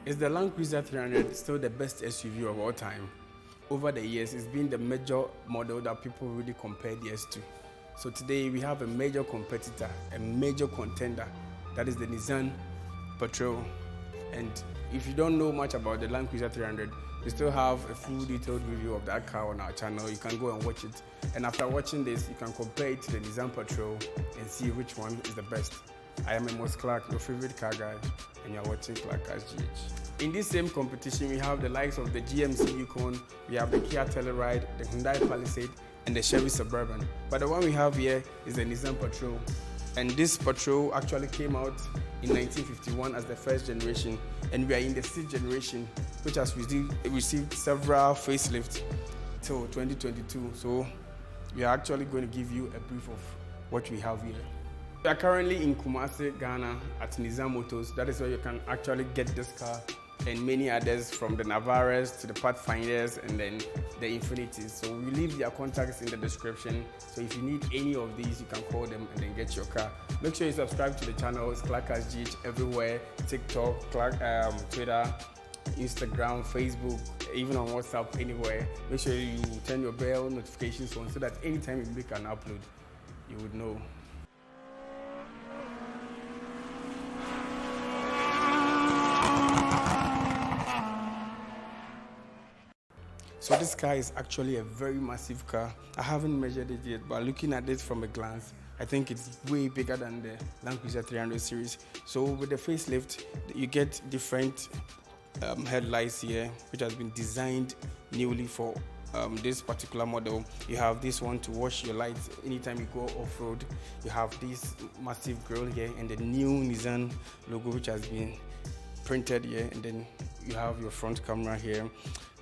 Is the Land Cruiser 300 still the best SUV of all time? Over the years, it's been the major model that people really compare theirs to. So today we have a major competitor, a major contender, that is the Nissan Patrol. And if you don't know much about the Land Cruiser 300, we still have a full detailed review of that car on our channel. You can go and watch it. And after watching this, you can compare it to the Nissan Patrol and see which one is the best. I am Amos Clark, your favorite car guy, and you're watching Clark as GH. In this same competition, we have the likes of the GMC Yukon, we have the Kia Telluride, the Hyundai Palisade, and the Chevy Suburban. But the one we have here is the Nissan Patrol. And this Patrol actually came out in 1951 as the first generation, and we are in the 6th generation, which has received several facelifts till 2022. So we are actually going to give you a brief of what we have here. We are currently in Kumasi-Ghana at Nissan Motors. That is where you can actually get this car and many others, from the Navaras to the Pathfinders and then the Infinitis. So we leave their contacts in the description. So if you need any of these, you can call them and then get your car. Make sure you subscribe to the channel. It's Clark as GH everywhere: TikTok, Twitter, Instagram, Facebook, even on WhatsApp, anywhere. Make sure you turn your bell notifications on so that anytime you make an upload, you would know. So this car is actually a very massive car. I haven't measured it yet, but looking at it from a glance, I think it's way bigger than the Land Cruiser 300 series. So with the facelift, you get different headlights here, which has been designed newly for this particular model. You have this one to wash your lights anytime you go off-road. You have this massive grille here and the new Nissan logo, which has been printed here, and then you have your front camera here,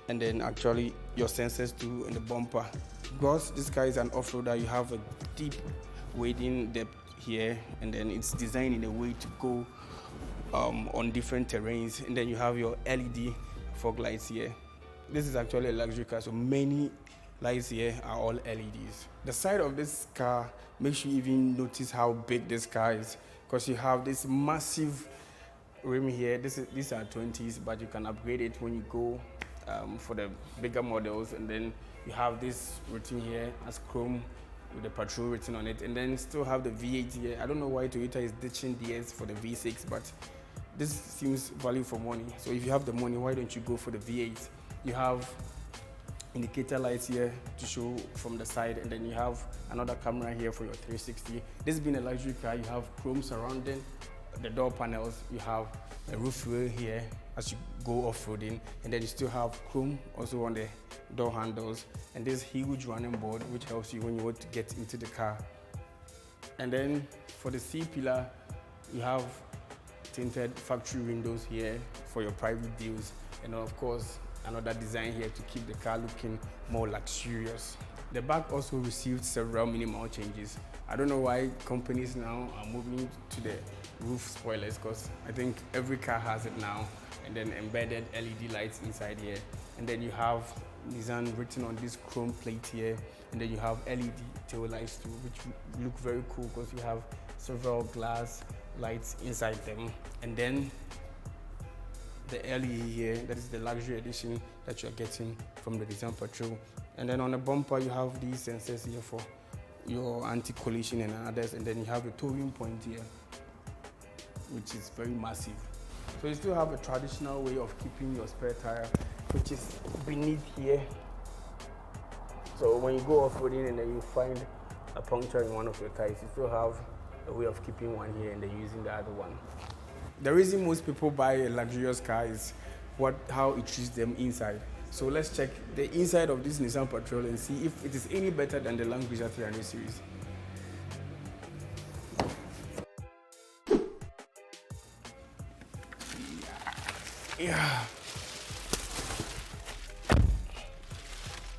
and then actually your sensors too in the bumper. Because this car is an off-roader, you have a deep wading depth here, and then it's designed in a way to go on different terrains, and then you have your LED fog lights here. This is actually a luxury car, so many lights here are all LEDs. The side of this car makes you even notice how big this car is, because you have this massive rim here. These are 20s, but you can upgrade it when you go for the bigger models. And then you have this written here as chrome with the Patrol written on it, and then still have the V8 here. I don't know why Toyota is ditching DS for the V6, but this seems value for money. So if you have the money, why don't you go for the V8? You have indicator lights here to show from the side, and then you have another camera here for your 360. This being a luxury car, you have chrome surrounding the door panels, you have a roof rail here as you go off-roading, and then you still have chrome also on the door handles, and this huge running board which helps you when you want to get into the car. And then for the C pillar, you have tinted factory windows here for your private views, and of course another design here to keep the car looking more luxurious. The back also received several minimal changes. I don't know why companies now are moving to the roof spoilers, because I think every car has it now, and then embedded LED lights inside here. And then you have Nissan written on this chrome plate here, and then you have LED tail lights too, which look very cool because you have several glass lights inside them. And then the LED here, that is the luxury edition that you're getting from the Nissan Patrol. And then on the bumper, you have these sensors here for your anti-collision and others, and then you have a towing point here, which is very massive. So you still have a traditional way of keeping your spare tire, which is beneath here. So when you go off-roading and then you find a puncture in one of your tires, you still have a way of keeping one here and then using the other one. The reason most people buy a luxurious car is how it treats them inside. So let's check the inside of this Nissan Patrol and see if it is any better than the Land Cruiser 300 series. Yeah.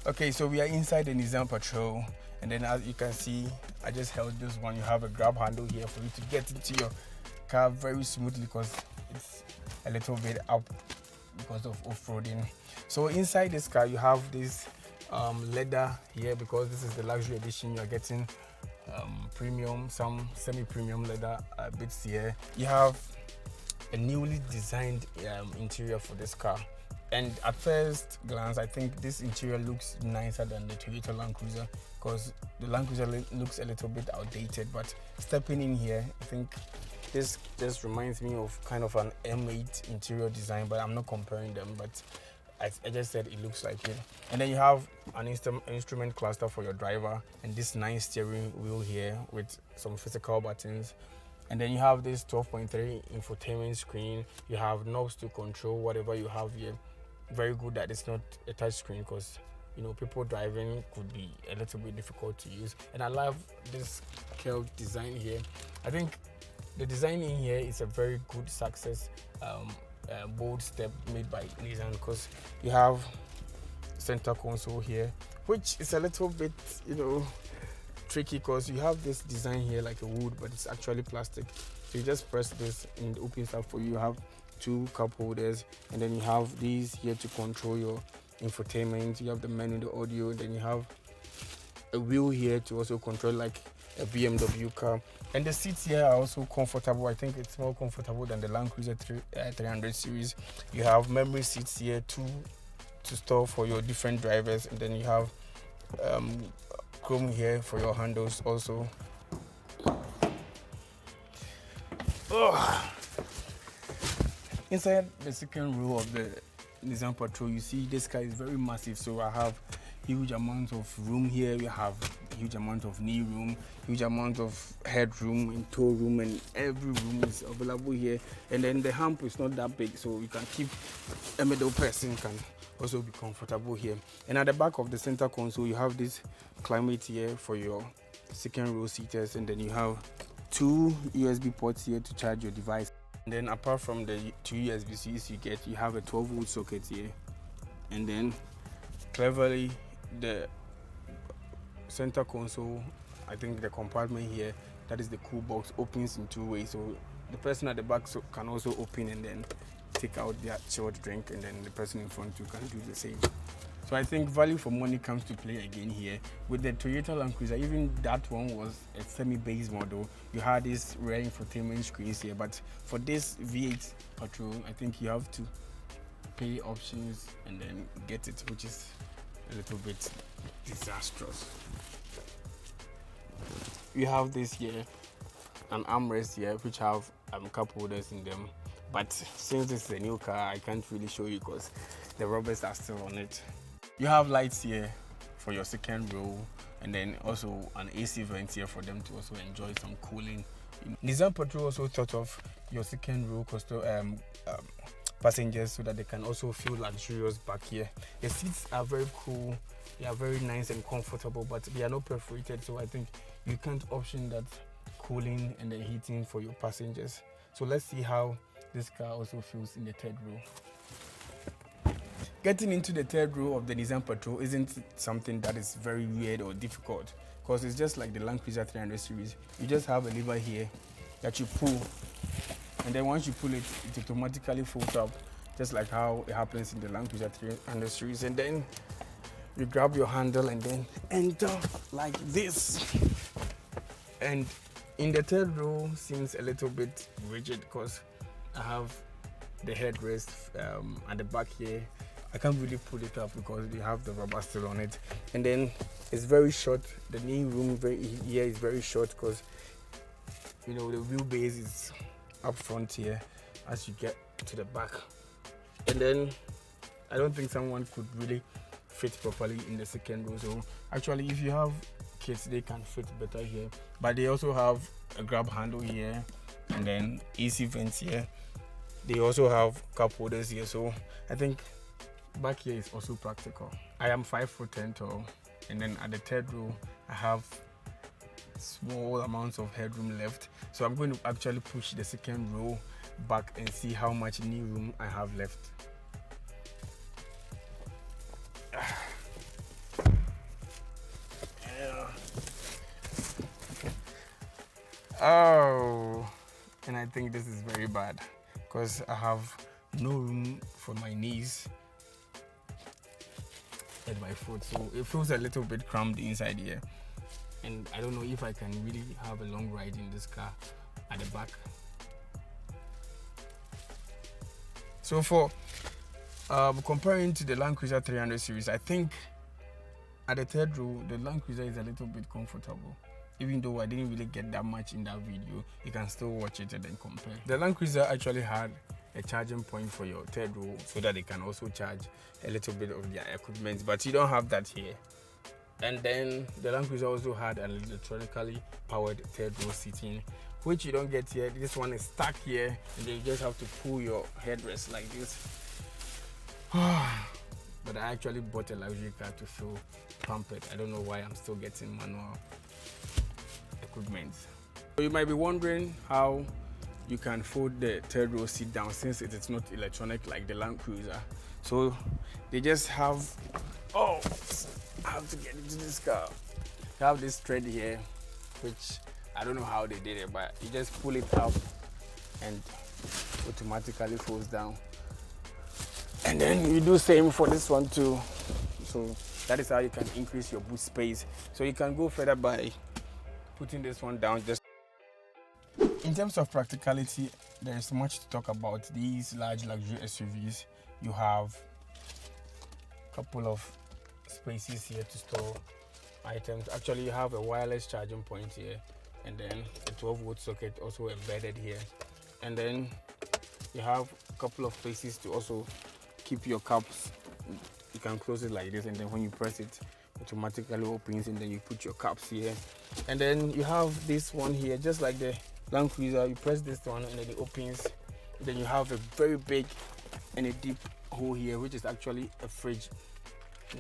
Okay, so we are inside the Nissan Patrol, and then as you can see, I just held this one. You have a grab handle here for you to get into your car very smoothly, because it's a little bit up because of off-roading. So inside this car, you have this leather here, because this is the luxury edition. You're getting premium, some semi-premium leather bits here. You have a newly designed interior for this car. And at first glance, I think this interior looks nicer than the Toyota Land Cruiser, because the Land Cruiser looks a little bit outdated. But stepping in here, I think this just reminds me of kind of an M8 interior design, but I'm not comparing them, but I just said it looks like it. And then you have an instrument cluster for your driver, and this nice steering wheel here with some physical buttons. And then you have this 12.3 infotainment screen. You have knobs to control whatever you have here. Very good that it's not a touch screen, because people driving could be a little bit difficult to use. And I love this curved design here. I think the design in here is a very good success, bold step made by Nissan, because you have center console here, which is a little bit tricky, because you have this design here like a wood, but it's actually plastic. So you just press this and it opens up for you. You have 2 cup holders, and then you have these here to control your infotainment. You have the menu, the audio, and then you have a wheel here to also control like a BMW car. And the seats here are also comfortable. I think it's more comfortable than the Land Cruiser 300 series. You have memory seats here to store for your different drivers, and then you have chrome here for your handles also. Inside the second row of the Nissan Patrol, you see this car is very massive. So I have huge amount of room here. We have huge amount of knee room, huge amount of headroom and toe room, and every room is available here. And then the hump is not that big, so you can keep a middle person can also be comfortable here. And at the back of the center console, you have this climate here for your second row seaters, and then you have 2 USB ports here to charge your device. And then apart from the 2 USB-Cs you have a 12-volt socket here. And then cleverly, the center console, I think the compartment here, that is the cool box, opens in 2 ways. So the person at the back can also open and then take out their chilled drink, and then the person in front too can do the same. So I think value for money comes to play again here. With the Toyota Land Cruiser, even that one was a semi-base model. You had this rear infotainment screens here, but for this V8 Patrol, I think you have to pay options and then get it, which is a little bit disastrous. You have this here, an armrest here, which have cup holders in them. But since this is a new car, I can't really show you because the rubbers are still on it. You have lights here for your second row, and then also an AC vent here for them to also enjoy some cooling. Nissan Patrol also thought of your second row passengers so that they can also feel luxurious back here. The seats are very cool, they are very nice and comfortable, but they are not perforated, so I think you can't option that cooling and the heating for your passengers. So let's see how this car also feels in the third row. Getting into the third row of the Nissan Patrol isn't something that is very weird or difficult, because it's just like the Land Cruiser 300 series. You just have a lever here that you pull, and then once you pull it, it automatically folds up, just like how it happens in the Land Cruiser 300 series. And then you grab your handle and then enter like this. And in the third row seems a little bit rigid because I have the headrest at the back here. I can't really pull it up because they have the rubber still on it. And then it's very short. The knee room here is very short because the wheelbase is up front here as you get to the back. And then I don't think someone could really fit properly in the second row. So actually, if you have kids, they can fit better here. But they also have a grab handle here, and then AC vents here. They also have cup holders here. So I think back here is also practical. I am 5'10" tall, and then at the third row I have small amounts of headroom left. So I'm going to actually push the second row back and see how much knee room I have left. Oh, and I think this is very bad because I have no room for my knees and my foot, so it feels a little bit cramped inside here, and I don't know if I can really have a long ride in this car at the back. So for comparing to the Land Cruiser 300 series, I think at the third row, the Land Cruiser is a little bit comfortable. Even though I didn't really get that much in that video, you can still watch it and then compare. The Land Cruiser actually had a charging point for your third row so that they can also charge a little bit of their equipment, but you don't have that here. And then the Land Cruiser also had an electronically powered third row seating, which you don't get here. This one is stuck here, and then you just have to pull your headrest like this. But I actually bought a luxury car to feel pampered. I don't know why I'm still getting manual equipment. So you might be wondering how you can fold the third row seat down since it is not electronic like the Land Cruiser. So they just have, I have to get into this car. You have this thread here, which I don't know how they did it, but you just pull it up and automatically folds down. And then you do same for this one too. So that is how you can increase your boot space. So you can go further by putting this one down. Just in terms of practicality, there is much to talk about these large luxury SUVs. You have a couple of spaces here to store items. Actually, you have a wireless charging point here, and then a 12-volt socket also embedded here. And then you have a couple of places to also keep your cups. You can close it like this, and then when you press it, automatically opens, and then you put your cups here. And then you have this one here, just like the Land Cruiser. You press this one and then it opens. Then you have a very big and a deep hole here, which is actually a fridge.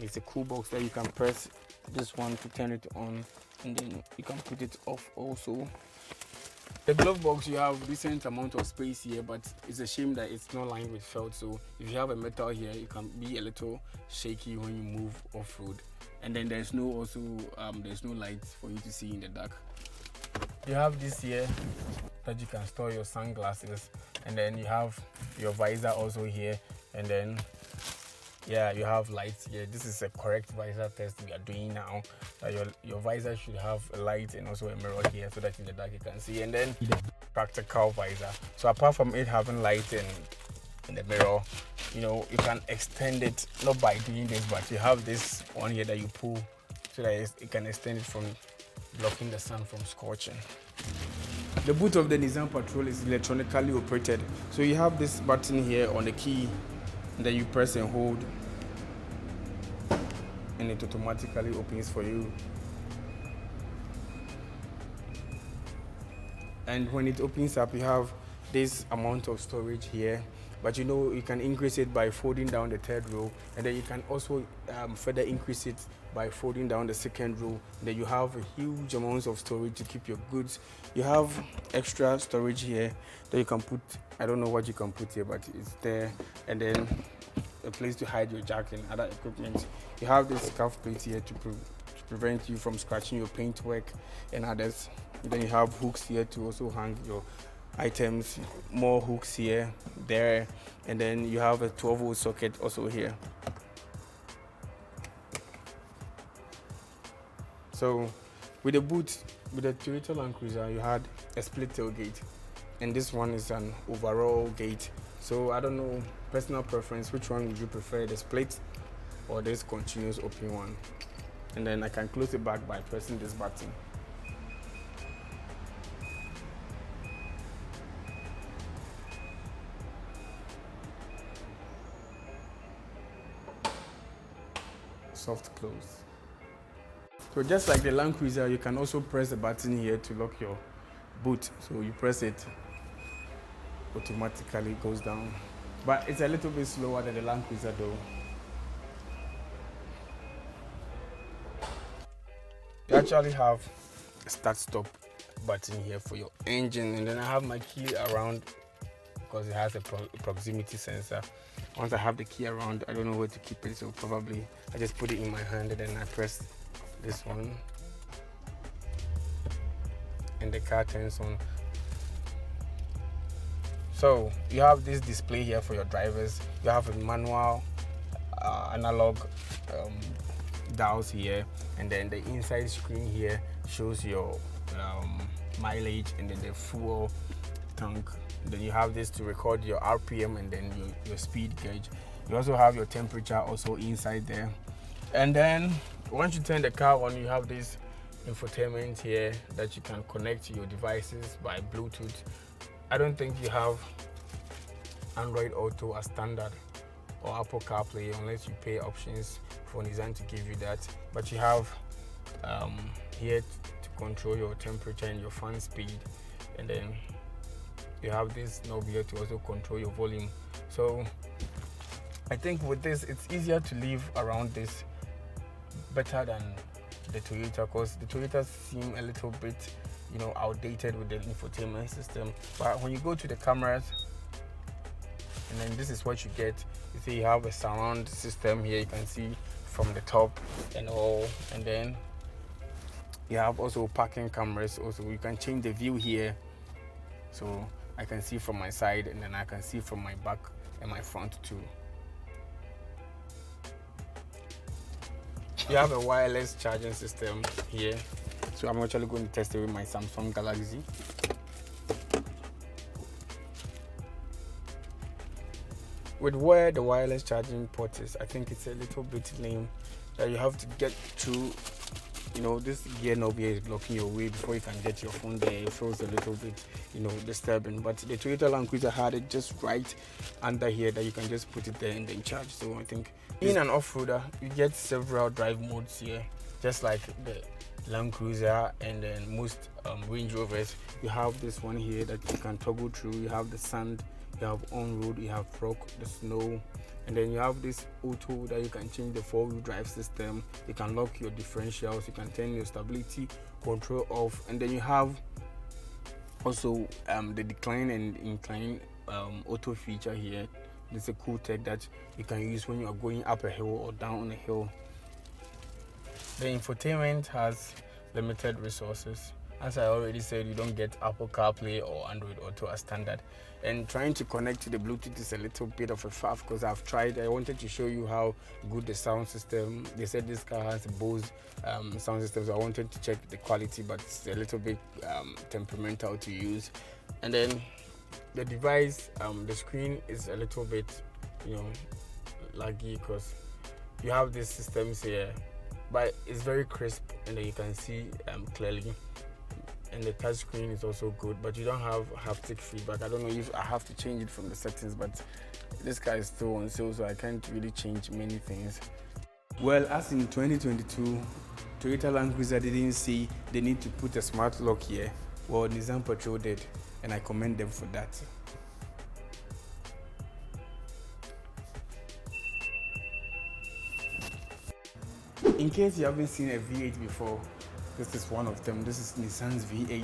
It's a cool box that you can press this one to turn it on, and then you can put it off also. The glove box, you have decent amount of space here, but it's a shame that it's not lined with felt. So if you have a metal here, it can be a little shaky when you move off-road. And then there's no lights for you to see in the dark. You have this here that you can store your sunglasses, and then you have your visor also here, and then you have lights here. This is a correct visor test we are doing now. Your visor should have a light and also a mirror here so that in the dark you can see. And then the practical visor. So apart from it having light in the mirror, you can extend it, not by doing this, but you have this one here that you pull so that it can extend it from blocking the sun from scorching. The boot of the Nissan Patrol is electronically operated. So you have this button here on the key, and then you press and hold, and it automatically opens for you. And when it opens up, you have this amount of storage here, but you can increase it by folding down the third row, and then you can also further increase it by folding down the second row. And then you have a huge amount of storage to keep your goods. You have extra storage here that you can put, I don't know what you can put here, but it's there. And then a place to hide your jack and other equipment. You have this scuff plate here to prevent you from scratching your paintwork and others. And then you have hooks here to also hang your items, more hooks here, there, and then you have a 12-volt socket also here. So with the boot, with the Toyota Land Cruiser, you had a split tailgate, and this one is an overall gate. So I don't know, personal preference, which one would you prefer, the split or this continuous open one? And then I can close it back by pressing this button. Soft close. So just like the Land Cruiser, you can also press the button here to lock your boot. So you press it, automatically goes down. But it's a little bit slower than the Land Cruiser though. You actually have a start-stop button here for your engine, and then I have my key around because it has a proximity sensor. Once I have the key around, I don't know where to keep it, so probably I just put it in my hand and then I press this one and the car turns on. So you have this display here for your drivers. You have a manual, analog dials here, and then the inside screen here shows your mileage and then the fuel tank. Then you have this to record your RPM and then your speed gauge. You also have your temperature also inside there. And then once you turn the car on, you have this infotainment here that you can connect to your devices by Bluetooth. I don't think you have Android Auto as standard or Apple CarPlay unless you pay options for Nissan to give you that. But you have here to control your temperature and your fan speed, and then you have this knob here to also control your volume. So I think with this, it's easier to live around this better than the Toyota, because the Toyotas seem a little bit, outdated with the infotainment system. But when you go to the cameras, and then this is what you get. You see, you have a surround system here. You can see from the top and all, and then you have also parking cameras. Also, you can change the view here, so I can see from my side, and then I can see from my back and my front too. You have a wireless charging system here, so I'm actually going to test it with my Samsung Galaxy. With where the wireless charging port is, I think it's a little bit lame that you have to get through. This gear knob here is blocking your way before you can get your phone there. It feels a little bit, disturbing. But the Toyota Land Cruiser had it just right under here that you can just put it there and then charge. So I think being an off-roader, you get several drive modes here, just like the Land Cruiser and then most Range Rovers. You have this one here that you can toggle through. You have the sand, you have on-road, you have rock, the snow, and then you have this auto that you can change the four-wheel drive system. You can lock your differentials, you can turn your stability control off, and then you have also the decline and incline auto feature here. It's a cool tech that you can use when you are going up a hill or down a hill. The infotainment has limited resources. As I already said, you don't get Apple CarPlay or Android Auto as standard. And trying to connect to the Bluetooth is a little bit of a faff because I've tried. I wanted to show you how good the sound system. They said this car has a Bose sound system, so I wanted to check the quality, but it's a little bit temperamental to use. And then the device, the screen is a little bit, laggy because you have these systems here, but it's very crisp and then you can see clearly. And the touch screen is also good, but you don't have haptic feedback. I don't know if I have to change it from the settings, but this car is still on sale, so I can't really change many things. Well, as in 2022, Toyota Land Cruiser didn't see the need to put a smart lock here. Well, Nissan Patrol did, and I commend them for that. In case you haven't seen a V8 before, this is one of them. This is Nissan's V8,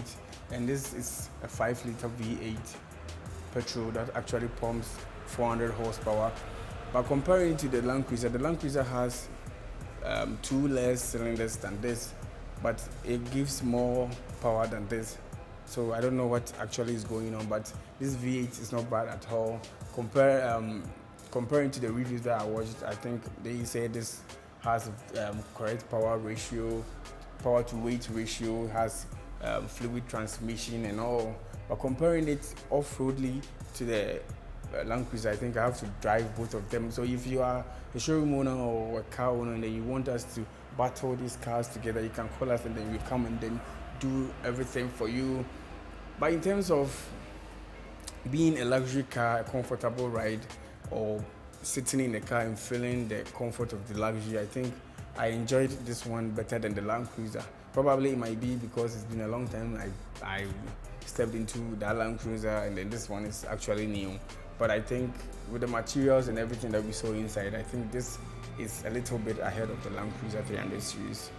and this is a 5-liter V8 petrol that actually pumps 400 horsepower. But comparing it to the Land Cruiser has 2 less cylinders than this, but it gives more power than this. So I don't know what actually is going on, but this V8 is not bad at all. Comparing to the reviews that I watched, I think they say this has correct power ratio, power to weight ratio, has fluid transmission and all. But comparing it off-roadly to the Land Cruiser, I think I have to drive both of them. So if you are a showroom owner or a car owner and then you want us to battle these cars together, you can call us and then we come and then do everything for you. But in terms of being a luxury car, a comfortable ride, or sitting in the car and feeling the comfort of the luxury, I think I enjoyed this one better than the Land Cruiser. Probably it might be because it's been a long time I stepped into that Land Cruiser, and then this one is actually new. But I think with the materials and everything that we saw inside, I think this is a little bit ahead of the Land Cruiser 300 series.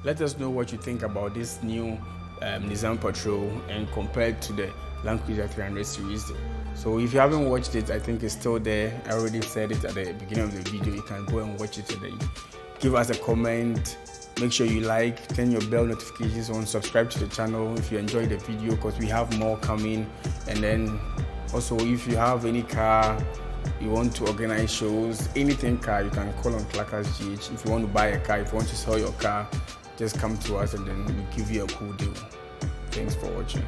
Let us know what you think about this new Nissan Patrol and compared to the Land Cruiser 300 series. So if you haven't watched it, I think it's still there. I already said it at the beginning of the video. You can go and watch it today. Give us a comment. Make sure you like, turn your bell notifications on, subscribe to the channel if you enjoyed the video, because we have more coming. And then also, if you have any car, you want to organize shows, anything car, you can call on Clackers GH. If you want to buy a car, if you want to sell your car, just come to us and then we'll give you a cool deal. Thanks for watching.